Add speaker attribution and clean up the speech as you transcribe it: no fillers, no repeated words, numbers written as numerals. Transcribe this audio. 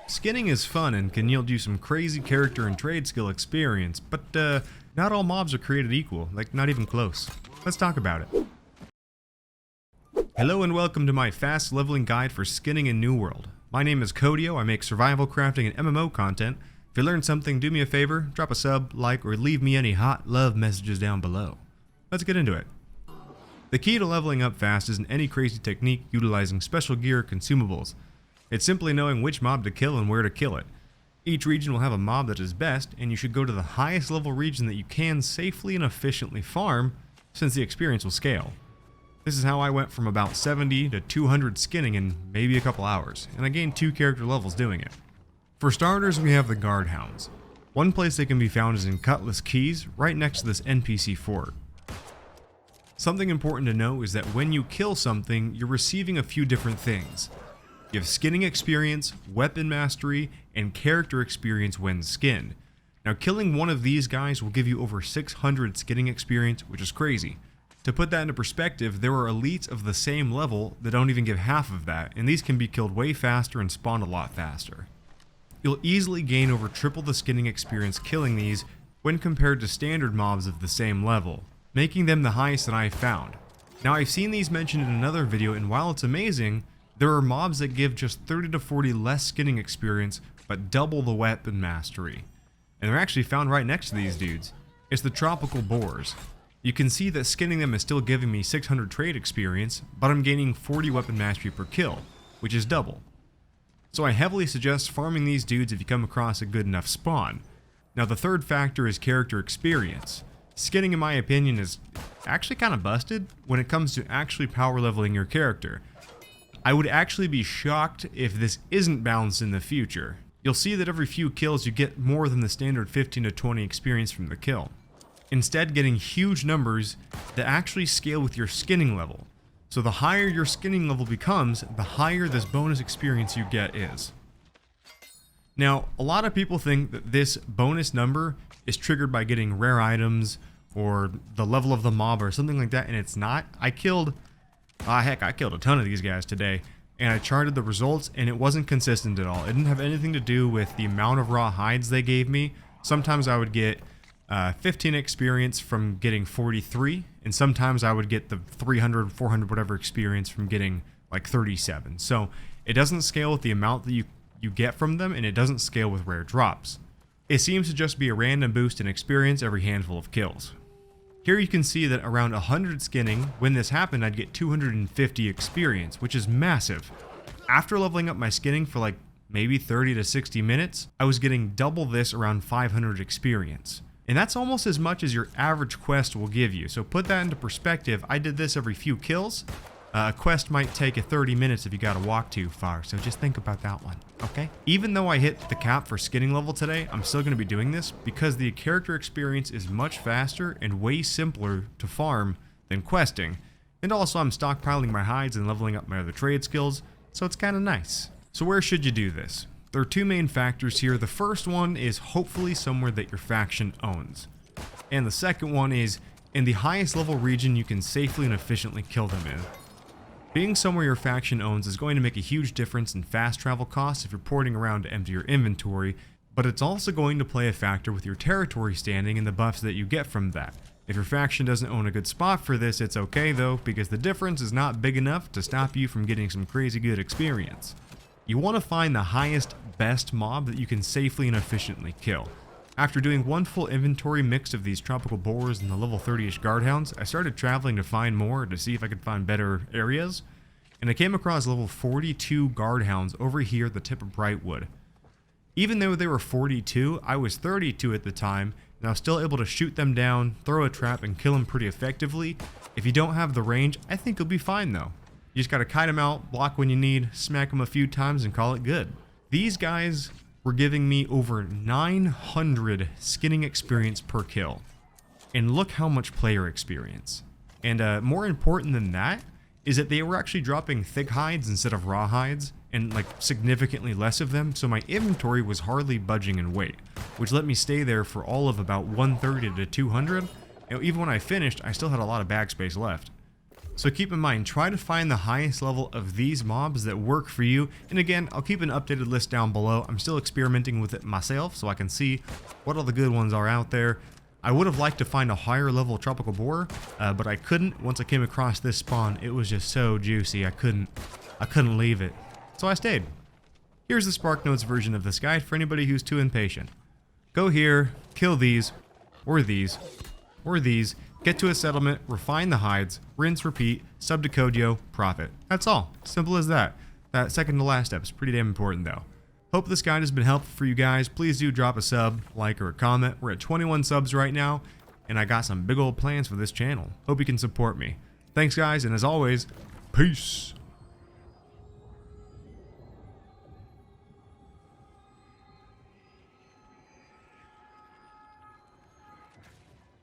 Speaker 1: Skinning is fun and can yield you some crazy character and trade skill experience, but not all mobs are created equal, like not even close. Let's talk about it. Hello and welcome to my fast leveling guide for skinning in New World. My name is CodeYo, I make survival crafting and MMO content. If you learned something, do me a favor, drop a sub, like, or leave me any hot love messages down below. Let's get into it. The key to leveling up fast isn't any crazy technique utilizing special gear or consumables. It's simply knowing which mob to kill and where to kill it. Each region will have a mob that is best, and you should go to the highest level region that you can safely and efficiently farm, since the experience will scale. This is how I went from about 70 to 200 skinning in maybe a couple hours, and I gained 2 character levels doing it. For starters, we have the guard hounds. One place they can be found is in Cutlass Keys, right next to this NPC fort. Something important to know is that when you kill something, you're receiving a few different things. You have skinning experience, weapon mastery, and character experience when skinned. Now, killing one of these guys will give you over 600 skinning experience, which is crazy. To put that into perspective, there are elites of the same level that don't even give half of that, and these can be killed way faster and spawn a lot faster. You'll easily gain over triple the skinning experience killing these when compared to standard mobs of the same level, making them the highest that I've found. Now, I've seen these mentioned in another video, and while it's amazing, there are mobs that give just 30 to 40 less skinning experience, but double the weapon mastery. And they're actually found right next to these dudes. It's the tropical boars. You can see that skinning them is still giving me 600 trade experience, but I'm gaining 40 weapon mastery per kill, which is double. So I heavily suggest farming these dudes if you come across a good enough spawn. Now, the third factor is character experience. Skinning, in my opinion, is actually kind of busted when it comes to actually power leveling your character. I would actually be shocked if this isn't balanced in the future. You'll see that every few kills you get more than the standard 15 to 20 experience from the kill. Instead, getting huge numbers that actually scale with your skinning level. So the higher your skinning level becomes, the higher this bonus experience you get is. Now, a lot of people think that this bonus number is triggered by getting rare items or the level of the mob or something like that, and it's not. I killed a ton of these guys today, and I charted the results, and it wasn't consistent at all. It didn't have anything to do with the amount of raw hides they gave me. Sometimes I would get 15 experience from getting 43, and sometimes I would get the 300, 400, whatever experience from getting like 37. So it doesn't scale with the amount that you get from them, and it doesn't scale with rare drops. It seems to just be a random boost in experience every handful of kills. Here you can see that around 100 skinning, when this happened, I'd get 250 experience, which is massive. After leveling up my skinning for like maybe 30 to 60 minutes, I was getting double this around 500 experience. And that's almost as much as your average quest will give you. So put that into perspective, I did this every few kills. A quest might take 30 minutes if you gotta walk too far, so just think about that one, okay? Even though I hit the cap for skinning level today, I'm still gonna be doing this because the character experience is much faster and way simpler to farm than questing. And also I'm stockpiling my hides and leveling up my other trade skills, so it's kinda nice. So where should you do this? There are 2 main factors here. The first one is hopefully somewhere that your faction owns. And the second one is in the highest level region you can safely and efficiently kill them in. Being somewhere your faction owns is going to make a huge difference in fast travel costs if you're porting around to empty your inventory, but it's also going to play a factor with your territory standing and the buffs that you get from that. If your faction doesn't own a good spot for this, it's okay though, because the difference is not big enough to stop you from getting some crazy good experience. You want to find the highest, best mob that you can safely and efficiently kill. After doing one full inventory mix of these tropical boars and the level 30-ish guardhounds, I started traveling to find more to see if I could find better areas, and I came across level 42 guardhounds over here at the tip of Brightwood. Even though they were 42, I was 32 at the time, and I was still able to shoot them down, throw a trap, and kill them pretty effectively. If you don't have the range, I think you'll be fine though. You just gotta kite them out, block when you need, smack them a few times, and call it good. These guys were giving me over 900 skinning experience per kill. And look how much player experience. And more important than that is that they were actually dropping thick hides instead of raw hides, and like significantly less of them, so my inventory was hardly budging in weight, which let me stay there for all of about 130 to 200. You know, even when I finished, I still had a lot of bag space left. So keep in mind, try to find the highest level of these mobs that work for you. And again, I'll keep an updated list down below. I'm still experimenting with it myself so I can see what all the good ones are out there. I would have liked to find a higher level tropical boar, but I couldn't. Once I came across this spawn, it was just so juicy. I couldn't leave it. So I stayed. Here's the Spark Notes version of this guide for anybody who's too impatient. Go here, kill these, or these, or these, get to a settlement, refine the hides, rinse, repeat, sub to CodeYo, profit. That's all. Simple as that. That second to last step is pretty damn important though. Hope this guide has been helpful for you guys. Please do drop a sub, like, or a comment. We're at 21 subs right now, and I got some big old plans for this channel. Hope you can support me. Thanks guys, and as always, peace!